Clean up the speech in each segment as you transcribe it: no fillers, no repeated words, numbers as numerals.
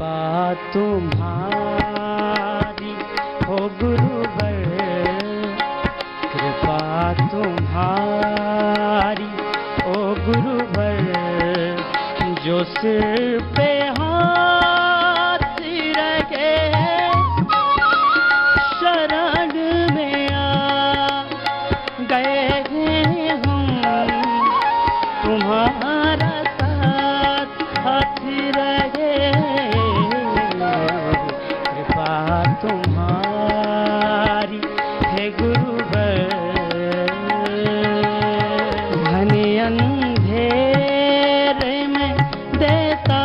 कृपा तुम्हारी हो गुरुवर, कृपा तुम्हारी ओ गुरुवर, जो सिर पे हाथ रखे शरण में आ गए हैं हम, तुम्हारा साथ हाथ रहे, कृपा तुम्हारी है गुरुवर। घने अंधेरे में देता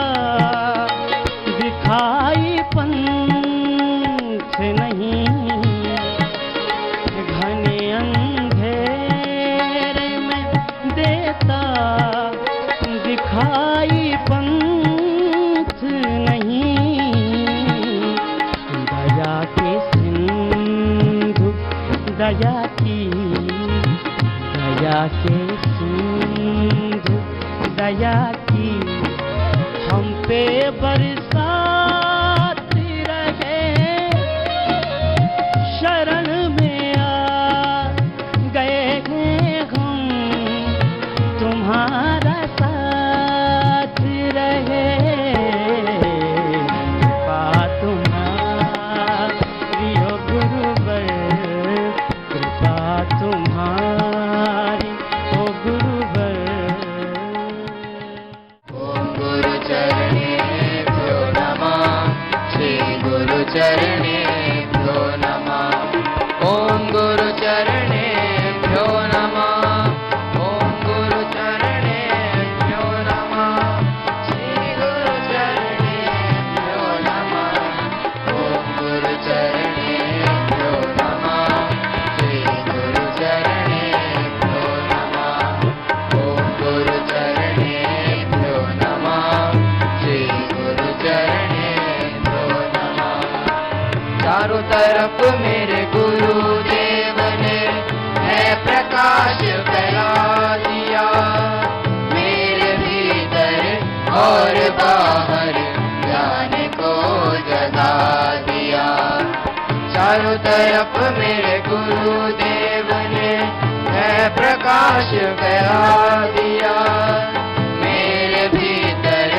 दिखाई पंथ नहीं, घने अंधेरे में देता दिखाई पंथ नहीं, दया के सिंधु दया की, दया के सिंधु दया की, हम पे बरसाती रहे, शरण में आ गए हैं हम, तुम्हारा साथ रहे, कृपा तुम्हारी हो गुरुवर, कृपा तुम्हारी हो गुरुवर। ओम गुरु चरणेभ्यो नमः, श्री गुरु चरणेभ्यो नमः। ओम गुरु चरणेभ्यो नमः, ओम गुरु चरणेभ्यो नमः, श्री गुरु चरणेभ्यो नमः। ओम गुरु चरणेभ्यो नमः, श्री गुरु चरणेभ्यो नमः। ओम गुरु चरणेभ्यो नमः, श्री गुरु चरणेभ्यो नमः। चारों तरफ मेरे गुरुदेव ने है प्रकाश फैला दिया, मेरे भीतर और बाहर ज्ञान को जगा दिया। चारों तरफ मेरे गुरुदेव ने है प्रकाश फैला दिया, मेरे भीतर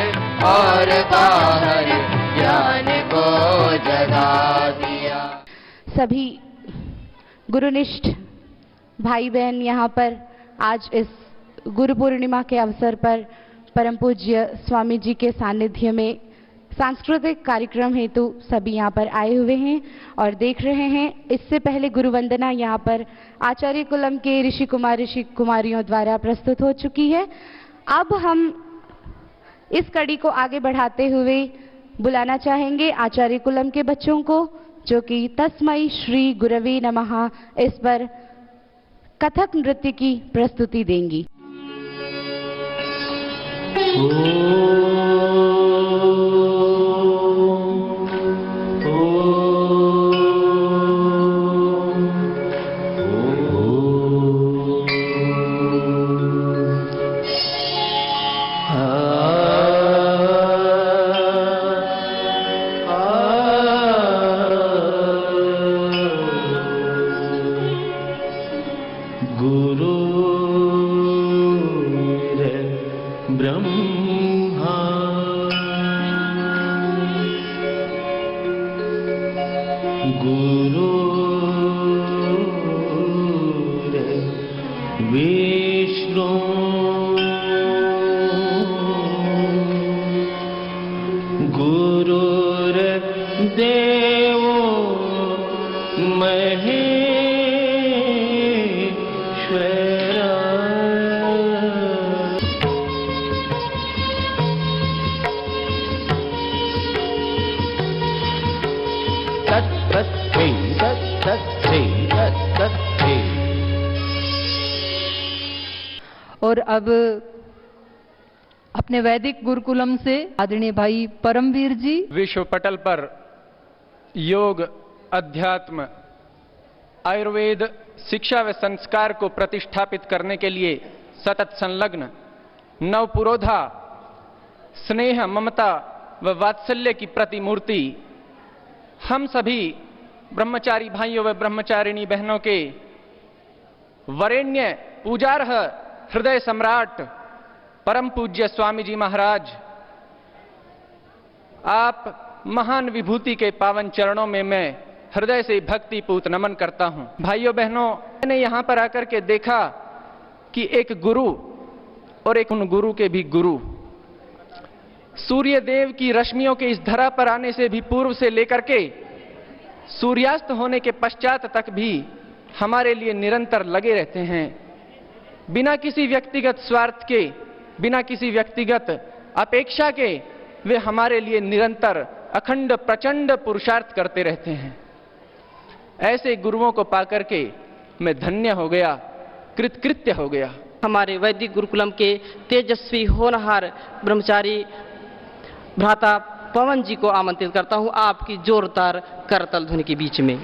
और बाहर ज्ञान को जगा दिया। सभी गुरुनिष्ठ भाई बहन यहाँ पर आज इस गुरु पूर्णिमा के अवसर पर परम पूज्य स्वामी जी के सानिध्य में सांस्कृतिक कार्यक्रम हेतु सभी यहाँ पर आए हुए हैं और देख रहे हैं। इससे पहले गुरु वंदना यहाँ पर आचार्य कुलम के ऋषि कुमारियों द्वारा प्रस्तुत हो चुकी है। अब हम इस कड़ी को आगे बढ़ाते हुए बुलाना चाहेंगे आचार्य कुलम के बच्चों को, जो कि तस्मै श्री गुरवे नमः इस पर कथक नृत्य की प्रस्तुति देंगी। ब्रह्मा गुरुर्विष्णु गुरुर्देवो महेश्वरा। और अब अपने वैदिक गुरुकुलम से आदरणीय भाई परमवीर जी विश्व पटल पर योग, अध्यात्म, आयुर्वेद, शिक्षा व संस्कार को प्रतिष्ठापित करने के लिए सतत संलग्न, नवपुरोधा, स्नेह, ममता व वात्सल्य की प्रतिमूर्ति हम सभी ब्रह्मचारी भाइयों व ब्रह्मचारिणी बहनों के वरेण्य पूजार्ह हृदय सम्राट परम पूज्य स्वामी जी महाराज, आप महान विभूति के पावन चरणों में मैं हृदय से भक्ति पूत नमन करता हूं। भाइयों बहनों, मैंने यहां पर आकर के देखा कि एक गुरु और एक उन गुरु के भी गुरु, सूर्य देव की रश्मियों के इस धरा पर आने से भी पूर्व से लेकर के सूर्यास्त होने के पश्चात तक भी हमारे लिए निरंतर लगे रहते हैं, बिना किसी व्यक्तिगत स्वार्थ के, बिना किसी व्यक्तिगत अपेक्षा के वे हमारे लिए निरंतर अखंड प्रचंड पुरुषार्थ करते रहते हैं। ऐसे गुरुओं को पाकर के मैं धन्य हो गया, कृतकृत्य हो गया। हमारे वैदिक गुरुकुलम के तेजस्वी होनहार ब्रह्मचारी भ्राता पवन जी को आमंत्रित करता हूं आपकी जोरदार करताल ध्वनि के बीच में।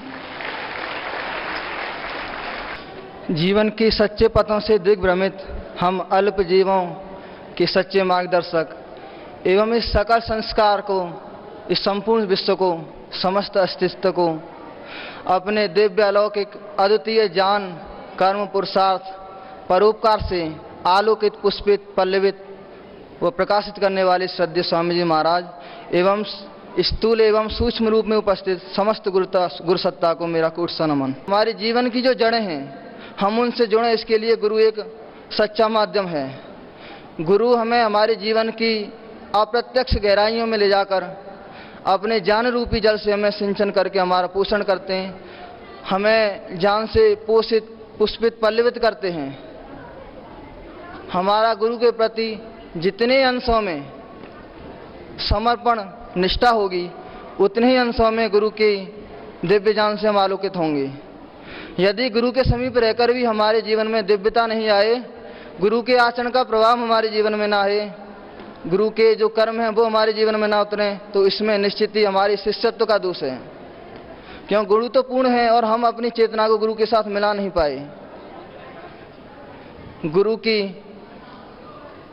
जीवन के सच्चे पथों से दिग्भ्रमित हम अल्प जीवों के सच्चे मार्गदर्शक एवं इस सकल संस्कार को, इस संपूर्ण विश्व को, समस्त अस्तित्व को अपने दिव्य अलौकिक अद्वितीय ज्ञान, कर्म, पुरुषार्थ, परोपकार से आलोकित, पुष्पित, पल्लवित व प्रकाशित करने वाले श्रद्धेय स्वामी जी महाराज एवं स्थूल एवं सूक्ष्म रूप में उपस्थित समस्त गुरु सत्ता को मेरा कोटि नमन। हमारे जीवन की जो जड़ें हैं हम उनसे जुड़े, इसके लिए गुरु एक सच्चा माध्यम है। गुरु हमें हमारे जीवन की अप्रत्यक्ष गहराइयों में ले जाकर अपने ज्ञान रूपी जल से हमें सिंचन करके हमारा पोषण करते हैं, हमें ज्ञान से पोषित, पुष्पित, पल्लवित करते हैं। हमारा गुरु के प्रति जितने अंशों में समर्पण निष्ठा होगी उतने ही अंशों में गुरु की दिव्य ज्ञान से हम आलोकित होंगे। यदि गुरु के समीप रहकर भी हमारे जीवन में दिव्यता नहीं आए, गुरु के आचरण का प्रभाव हमारे जीवन में ना आए, गुरु के जो कर्म हैं वो हमारे जीवन में ना उतरे, तो इसमें निश्चित ही हमारे शिष्यत्व का दोष है। क्यों? गुरु तो पूर्ण है और हम अपनी चेतना को गुरु के साथ मिला नहीं पाए।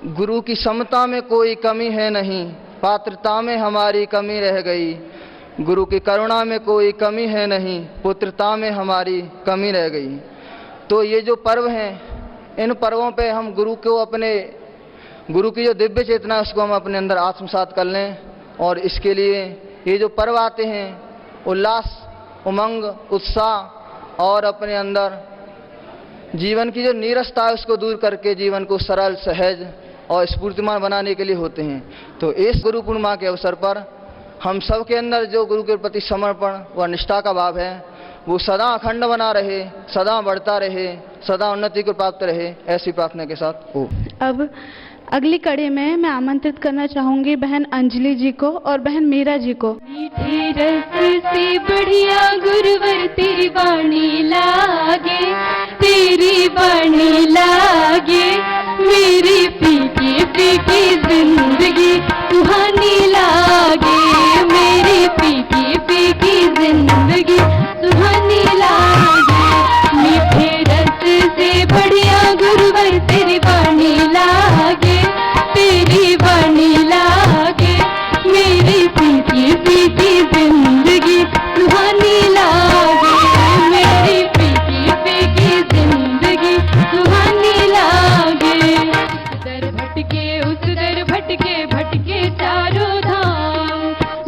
गुरु की समता में कोई कमी है नहीं, पात्रता में हमारी कमी रह गई। गुरु की करुणा में कोई कमी है नहीं, पुत्रता में हमारी कमी रह गई। तो ये जो पर्व हैं, इन पर्वों पे हम गुरु की जो दिव्य चेतना है उसको हम अपने अंदर आत्मसात कर लें। और इसके लिए ये जो पर्व आते हैं, उल्लास, उमंग, उत्साह और अपने अंदर जीवन की जो नीरसता है उसको दूर करके जीवन को सरल, सहज और स्फूर्तिमान बनाने के लिए होते हैं। तो इस गुरु पूर्णिमा के अवसर पर हम सब के अंदर जो गुरु के प्रति समर्पण व निष्ठा का भाव है वो सदा अखंड बना रहे, सदा बढ़ता रहे, सदा उन्नति को प्राप्त रहे, ऐसी प्रार्थना के साथ हो। अब अगली कड़ी में मैं आमंत्रित करना चाहूंगी बहन अंजलि जी को और बहन मीरा जी को। मीठे रस से बढ़िया गुरुवर तेरी वाणी लागे, तेरी वाणी लागे, मेरी फीकी फीकी जिंदगी सुहानी लागे, मेरी फीकी फीकी जिंदगी सुहानी लागे। मीठे रस से बढ़िया गुरुवर तेरी वाणी लागे, तेरी वाणी लागे, मेरी फीकी फीकी जिंदगी सुहानी लागे, मेरी फीकी फीकी जिंदगी सुहानी लागे। उस दर भटके भटके चारों धाम,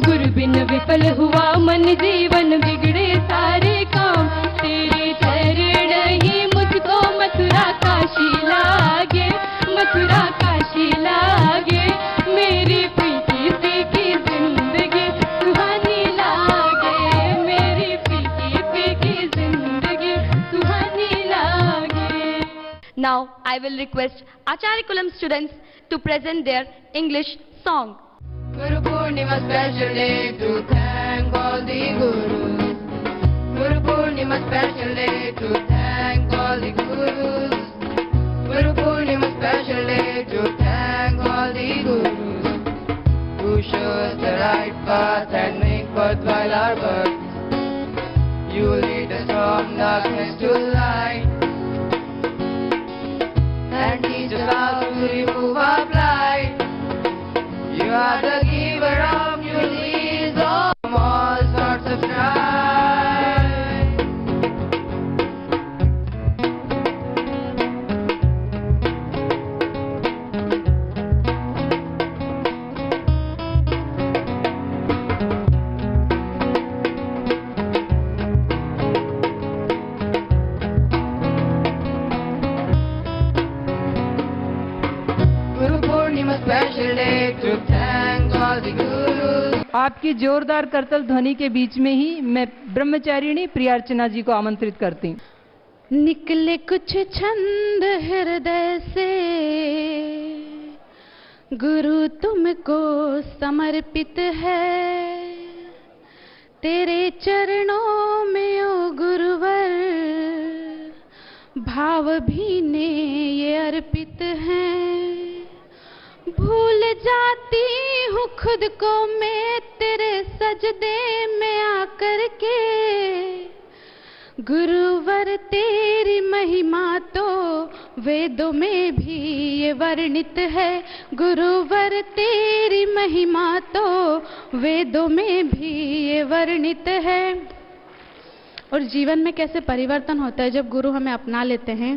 गुरु बिन विफल हुआ मन जीवन बिगड़े सारे काम। तेरे चरण ही मुझको मथुरा काशी लागे, मथुरा काशी लागे, मेरी फीकी फीकी जिंदगी सुहानी लागे, मेरी फीकी फीकी जिंदगी सुहानी लागे। Now I will request Acharya Kulam students to present their English song. Guru Purnima special day to thank all the gurus. Guru Purnima special day to thank all the gurus. Guru Purnima special day to thank all the gurus who show us the right path and make worthwhile our birth. You lead us from darkness to light and teach us how to remove our plight. You are the giver of a special day to thank all the gurus. आपकी जोरदार करतल ध्वनि के बीच में ही मैं ब्रह्मचारिणी प्रियार्चना जी को आमंत्रित करती हूँ। निकले कुछ छंद हृदय से गुरु तुमको समर्पित है, तेरे चरणों में ओ गुरुवर भाव भीने ये अर्पित हैं। भूल जाती हूँ खुद को मैं तेरे सजदे में आकर के, गुरुवर तेरी महिमा तो वेदों में भी ये वर्णित है, गुरुवर तेरी महिमा तो वेदों में भी ये वर्णित है। और जीवन में कैसे परिवर्तन होता है जब गुरु हमें अपना लेते हैं।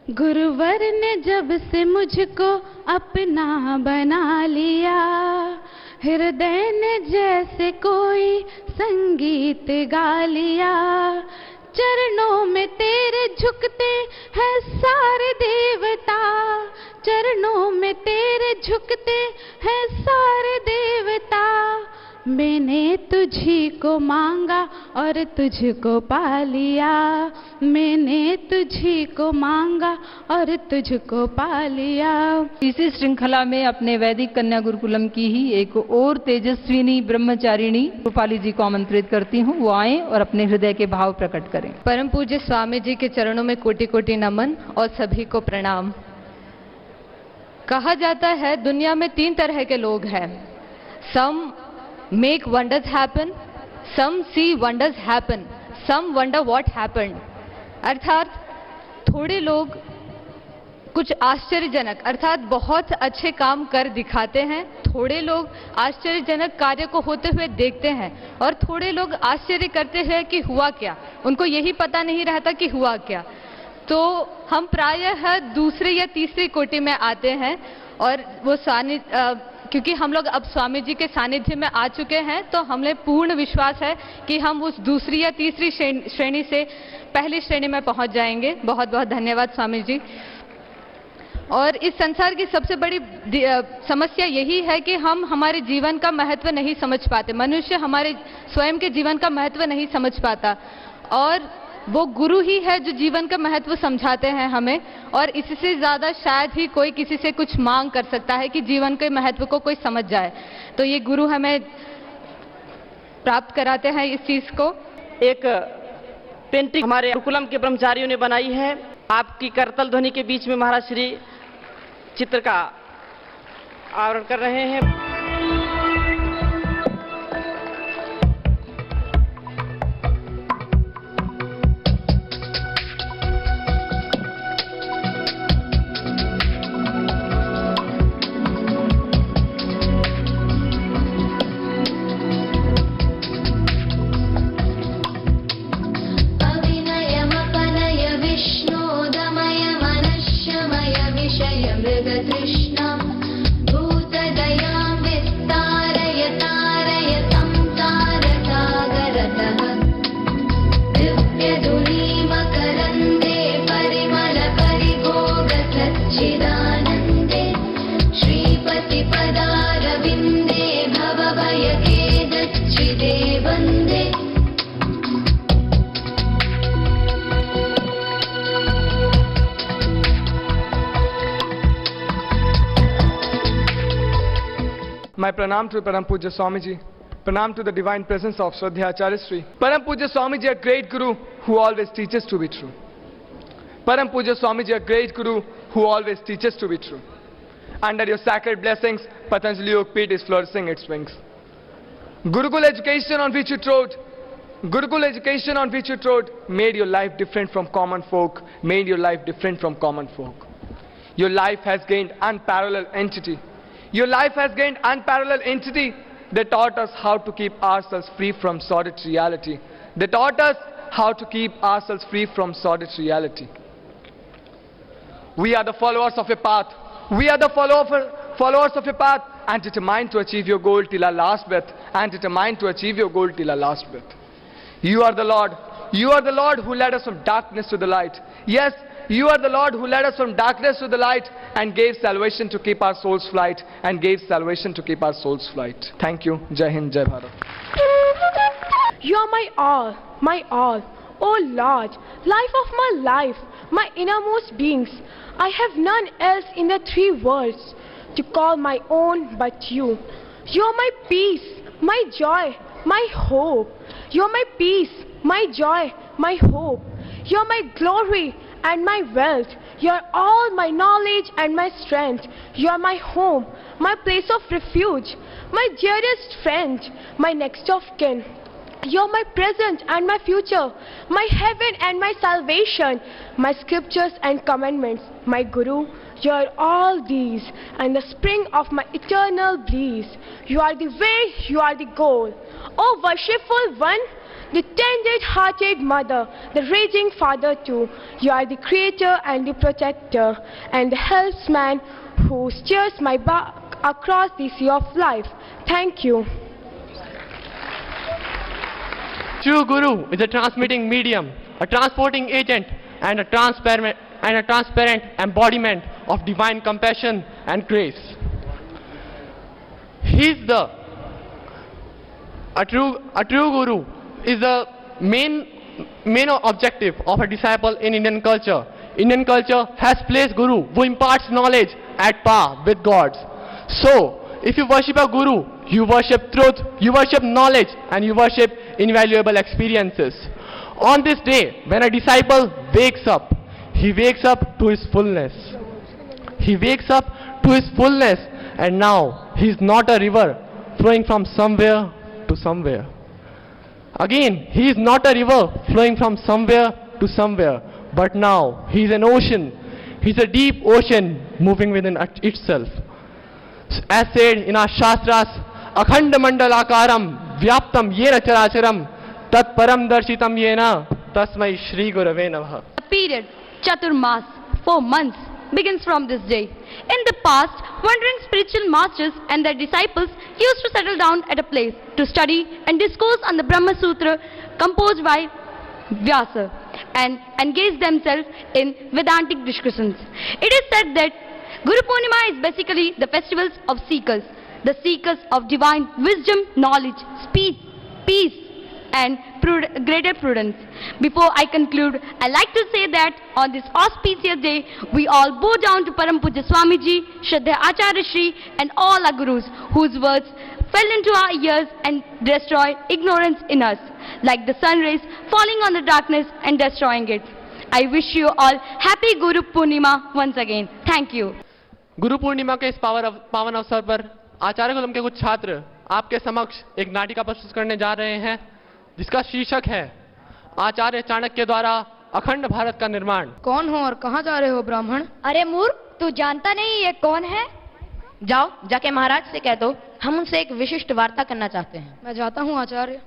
गुरुवर ने जब से मुझको अपना बना लिया, हृदय ने जैसे कोई संगीत गा लिया। चरणों में तेरे झुकते हैं सारे देवता, चरणों में तेरे झुकते हैं सारे देवता। मैंने तुझी को मांगा और तुझको पा लिया, मैंने तुझी को मांगा और तुझको पा लिया। इसी श्रृंखला में अपने वैदिक कन्या गुरुकुलम की ही एक और तेजस्विनी ब्रह्मचारिणी रूपाली जी को आमंत्रित करती हूँ, वो आए और अपने हृदय के भाव प्रकट करें। परम पूज्य स्वामी जी के चरणों में कोटि कोटि नमन और सभी को प्रणाम। कहा जाता है दुनिया में 3 तरह के लोग हैं, सम make wonders happen, some see wonders happen, some wonder what happened। अर्थात थोड़े लोग कुछ आश्चर्यजनक अर्थात बहुत अच्छे काम कर दिखाते हैं, थोड़े लोग आश्चर्यजनक कार्य को होते हुए देखते हैं, और थोड़े लोग आश्चर्य करते हैं कि हुआ क्या, उनको यही पता नहीं रहता कि हुआ क्या। तो हम प्रायः दूसरे या तीसरी कोटि में आते हैं, और वो क्योंकि हम लोग अब स्वामी जी के सानिध्य में आ चुके हैं, तो हमें पूर्ण विश्वास है कि हम उस दूसरी या तीसरी श्रेणी से पहली श्रेणी में पहुंच जाएंगे। बहुत बहुत धन्यवाद स्वामी जी। और इस संसार की सबसे बड़ी समस्या यही है कि हम हमारे जीवन का महत्व नहीं समझ पाते, मनुष्य हमारे स्वयं के जीवन का महत्व नहीं समझ पाता, और वो गुरु ही है जो जीवन का महत्व समझाते हैं हमें। और इससे ज़्यादा शायद ही कोई किसी से कुछ मांग कर सकता है कि जीवन के महत्व को कोई समझ जाए, तो ये गुरु हमें प्राप्त कराते हैं इस चीज़ को। एक पेंटिंग हमारे गुरुकुलम के ब्रह्मचारियों ने बनाई है, आपकी करतल ध्वनि के बीच में महाराज श्री चित्र का आवरण कर रहे हैं। My pranam to Param Pujya Swamiji. Pranam to the divine presence of Shraddha Acharya Sri. Param Pujya Swamiji, a great guru who always teaches to be true. Param Pujya Swamiji, a great guru who always teaches to be true. Under your sacred blessings, Patanjali Yogpith is flourishing its wings. Gurukul education on which you trod, Gurukul education on which you trod made your life different from common folk, made your life different from common folk. Your life has gained unparalleled entity. Your life has gained unparalleled entity. They taught us how to keep ourselves free from sordid reality. They taught us how to keep ourselves free from sordid reality. We are the followers of a path. We are the followers of a path, and determined to achieve your goal till our last breath. And determined to achieve your goal till our last breath. You are the Lord. You are the Lord who led us from darkness to the light. Yes, You are the Lord who led us from darkness to the light and gave salvation to keep our souls flight and gave salvation to keep our souls flight. Thank you. Jai Hind, Jai Bharat. You are my all, O Lord, life of my life, my innermost beings. I have none else in the three worlds to call my own but you. You are my peace, my joy, my hope. You are my peace, my joy, my hope. You are my glory and my wealth. You are all my knowledge and my strength. You are my home, my place of refuge, my dearest friend, my next of kin. You are my present and my future, my heaven and my salvation, my scriptures and commandments, my Guru. You are all these and the spring of my eternal bliss. You are the way, you are the goal. O worshipful one, the tender-hearted mother, the raging father too. You are the creator and the protector and the helpsman who steers my bark across the sea of life. Thank you. True Guru is a transmitting medium, a transporting agent, and a transparent embodiment of divine compassion and grace. A true Guru is the main objective of a disciple in Indian culture. Indian culture has placed Guru who imparts knowledge at par with gods. So, if you worship a Guru, you worship truth, you worship knowledge, and you worship invaluable experiences. On this day, when a disciple wakes up, he wakes up to his fullness. He wakes up to his fullness, and now he is not a river flowing from somewhere to somewhere. Again, he is not a river flowing from somewhere to somewhere, but now he is an ocean. He is a deep ocean moving within itself. As said in our Shastras, Akhanda Mandalakaram Vyaptam Yena Characharam Tat Param Darshitam Yena Tasmai Shri Gurave Namaha. The period Chaturmas, 4 months, begins from this day. In the past, wandering spiritual masters and their disciples used to settle down at a place to study and discourse on the Brahma Sutra composed by Vyasa and engage themselves in Vedantic discussions. It is said that Guru Purnima is basically the festivals of seekers, the seekers of divine wisdom, knowledge, speed, peace, and greater prudence. Before I conclude, I like to say that on this auspicious day, we all bow down to Param Pujya Swamiji, Shraddha Acharya Shri, and all our Gurus, whose words fell into our ears and destroyed ignorance in us, like the sun rays falling on the darkness and destroying it. I wish you all happy Guru Purnima once again. Thank you. Guru Purnima के इस पावन अवसर पर आचार्य coulomb के कुछ छात्र आपके समक्ष एक नाटिका प्रस्तुत करने जा रहे हैं, जिसका शीर्षक है आचार्य चाणक्य द्वारा अखंड भारत का निर्माण। कौन हो और कहाँ जा रहे हो ब्राह्मण? अरे मूर्ख, तू जानता नहीं ये कौन है? जाओ जाके महाराज से कह दो, हम उनसे एक विशिष्ट वार्ता करना चाहते हैं। मैं जाता हूँ आचार्य।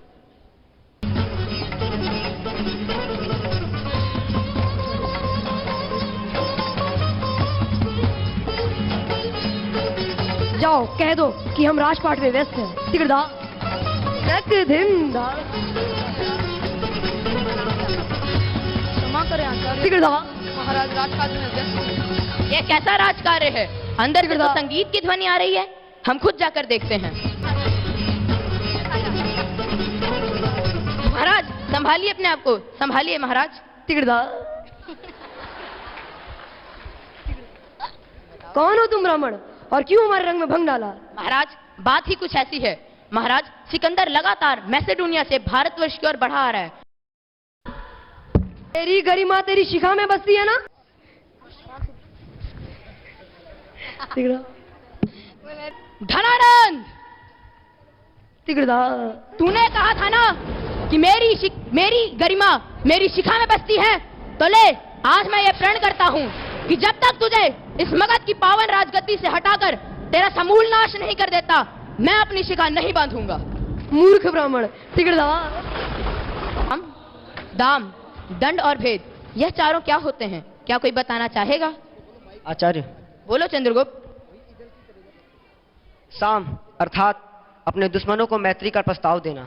जाओ कह दो कि हम राजपाट में व्यस्त हैं। तिगड़ा क्षमा करें आचार्य। तिगड़ा महाराज राजपाट में व्यस्त हैं। ये कैसा राजकार्य है? अंदर से तो संगीत की ध्वनि आ रही है, हम खुद जाकर देखते हैं। महाराज संभालिए अपने आप को, संभालिए महाराज। तिगड़ा कौन हो तुम ब्राह्मण और क्यों हमारे रंग में भंग डाला? महाराज बात ही कुछ ऐसी है। महाराज सिकंदर लगातार मैसेडोनिया से भारतवर्ष की ओर बढ़ा आ रहा है। तेरी गरिमा तेरी शिखा में बसती है ना? धनानंद, तिगड़ा तूने कहा था ना कि मेरी गरिमा मेरी शिखा में बसती है, तो ले आज मैं ये प्रण करता हूँ कि जब तक तुझे इस मगध की पावन राजगद्दी से हटाकर तेरा समूल नाश नहीं कर देता, मैं अपनी शिखा नहीं बांधूंगा। मूर्ख ब्राह्मण। तिगड़ा दाम, दंड और भेद, यह चारों क्या होते हैं? क्या कोई बताना चाहेगा? आचार्य बोलो चंद्रगुप्त। साम अर्थात अपने दुश्मनों को मैत्री का प्रस्ताव देना।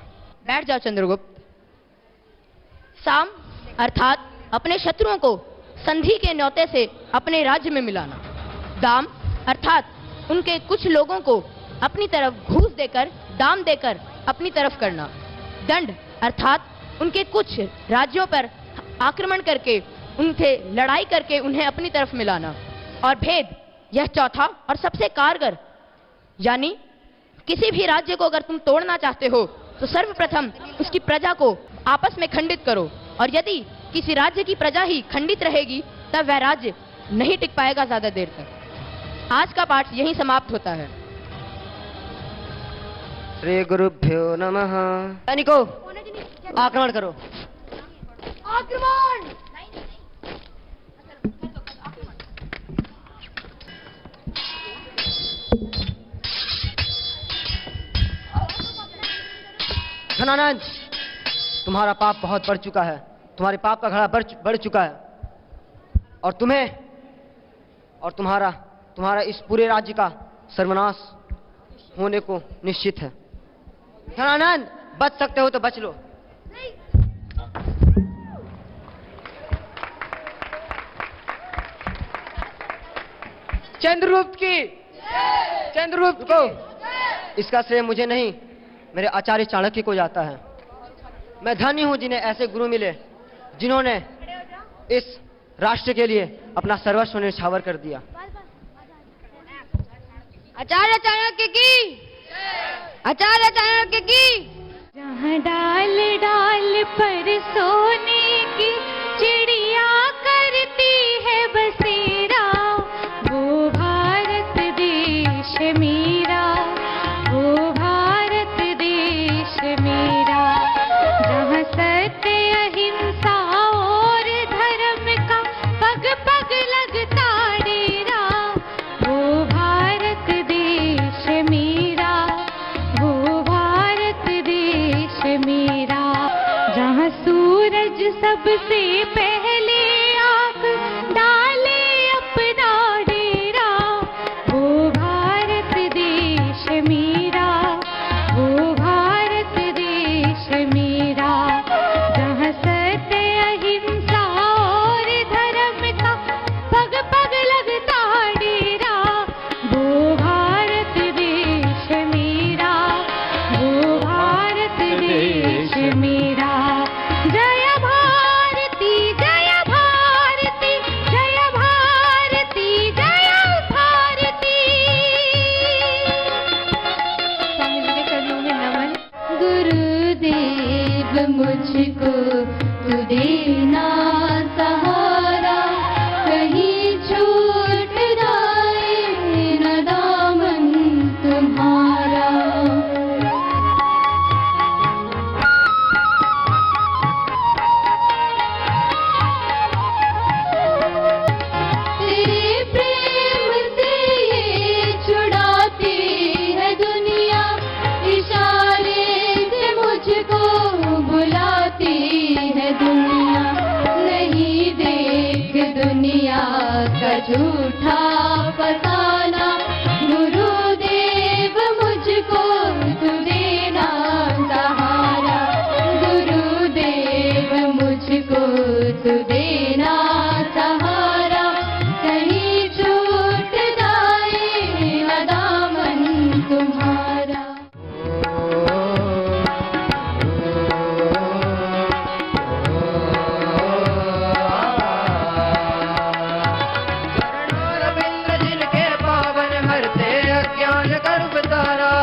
बैठ जाओ चंद्रगुप्त। साम अर्थात अपने शत्रुओं को संधि के न्योते से अपने राज्य में मिलाना। दाम अर्थात उनके कुछ लोगों को अपनी तरफ घूस देकर, दाम देकर अपनी तरफ करना। दंड अर्थात उनके कुछ राज्यों पर आक्रमण करके, उनसे लड़ाई करके उन्हें अपनी तरफ मिलाना। और भेद, यह चौथा और सबसे कारगर, यानी किसी भी राज्य को अगर तुम तोड़ना चाहते हो तो सर्वप्रथम उसकी प्रजा को आपस में खंडित करो, और यदि किसी राज्य की प्रजा ही खंडित रहेगी तब वह राज्य नहीं टिक पाएगा ज्यादा देर तक। आज का पाठ यहीं समाप्त होता है। श्री गुरुभ्यो नमः। सैनिकों, आक्रमण करो। आक्रमण! धनानंद, तुम्हारा पाप बहुत बढ़ चुका है, तुम्हारे पाप का घड़ा बढ़ चुका है, और तुम्हें और तुम्हारा इस पूरे राज्य का सर्वनाश होने को निश्चित है। धनानंद, बच सकते हो तो बच लो। चंद्रगुप्त को इसका श्रेय मुझे नहीं, मेरे आचार्य चाणक्य को जाता है। मैं धन्य हूं जिन्हें ऐसे गुरु मिले जिन्होंने इस राष्ट्र के लिए अपना सर्वस्व न्यौछावर कर दिया। आचार्य चाणक्य की, आचार्य चाणक्य की। जहाँ डाल डाल पर सोने की चिड़िया करती है बसेरा, वो भारत देश मेरा, वो भारत देश मेरा। जहाँ सत्य अहिंसा और धर्म का पग पग लगता डेरा, वो भारत देश मेरा, वो भारत देश मेरा। जहाँ सूरज सबसे पहले आग डाले अपना डेरा, वो भारत देश मेरा, वो भारत देश मेरा। जहाँ सत्य अहिंसा और धर्म का पग पग लगता डेरा, वो भारत देश मेरा, वो भारत देश मेरा। जय भारती, जय भारती, जय भारती, जय भारती। स्वामी जी के चरणों में नमन। गुरुदेव मुझको तू देना सहारा, कहीं छूट जाए न दामन तुम्हारा। तेरे प्रेम से ये छुड़ाती है दुनिया, इशारे से मुझको बुलाती है दुनिया। नहीं देख दुनिया का झूठा फसाना, गुरुदेव मुझको तू देना सहारा, गुरुदेव मुझको तू देना सहारा। कहीं छूट जाए न दामन तुम्हारा। रविंद्र जिनके पावन हरते अज्ञान गर्भ तारा,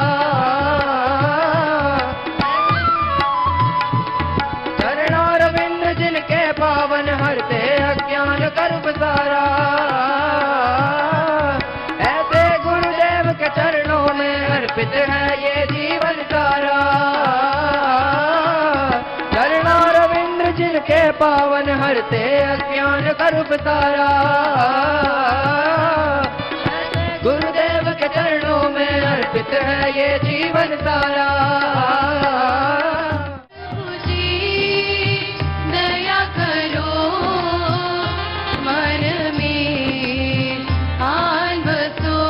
चरणों रविंद्र जिनके पावन हरते अज्ञान गर्भ तारा। ऐसे गुरुदेव के चरणों में अर्पित है ये जीवन सारा। चरणों रविंद्र जिनके पावन हरते अज्ञान गर्भ तारा। गुरुदेव के चरणों में अर्पित है ये जीवन सारा। दया करो मन में आन बसो,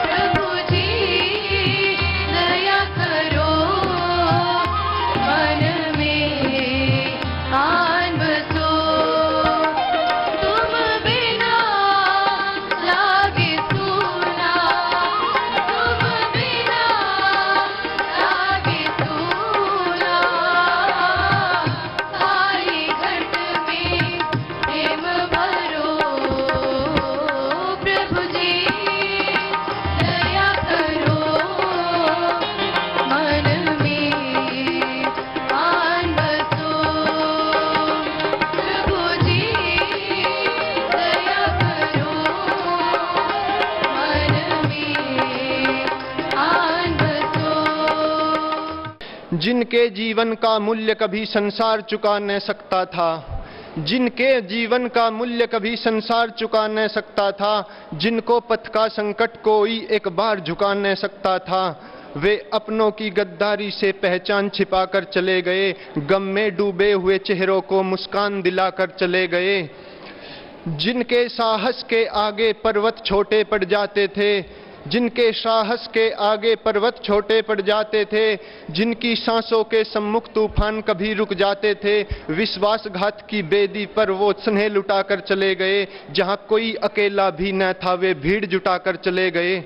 प्रभु जी दया करो मन में आन बसो। जिनके जीवन का मूल्य कभी संसार चुका न सकता था, जिनके जीवन का मूल्य कभी संसार चुका न सकता था, जिनको पथ का संकट कोई एक बार झुका न सकता था, वे अपनों की गद्दारी से पहचान छिपाकर चले गए, गम में डूबे हुए चेहरों को मुस्कान दिलाकर चले गए। जिनके साहस के आगे पर्वत छोटे पड़ जाते थे, जिनके साहस के आगे पर्वत छोटे पड़ जाते थे, जिनकी सांसों के सम्मुख तूफान कभी रुक जाते थे, विश्वासघात की बेदी पर वो स्नेह लुटाकर चले गए। जहां कोई अकेला भी न था वे भीड़ जुटाकर चले गए।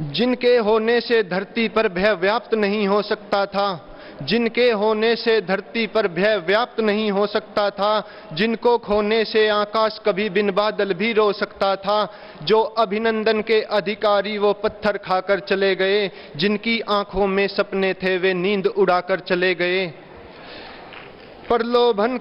जिनके होने से धरती पर भय व्याप्त नहीं हो सकता था, जिनके होने से धरती पर भय व्याप्त नहीं हो सकता था, जिनको खोने से आकाश कभी बिन बादल भी रो सकता था, जो अभिनंदन के अधिकारी वो पत्थर खाकर चले गए, जिनकी आंखों में सपने थे वे नींद उड़ाकर चले गए। प्रलोभन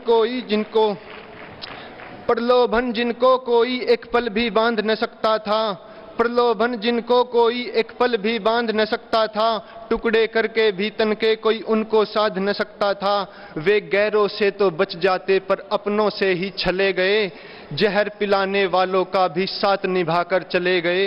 जिनको कोई एक पल भी बांध न सकता था, प्रलोभन जिनको कोई एक पल भी बांध न सकता था, टुकड़े करके भी तन के कोई उनको साध न सकता था। वे गैरों से तो बच जाते पर अपनों से ही छले गए, जहर पिलाने वालों का भी साथ निभाकर चले गए।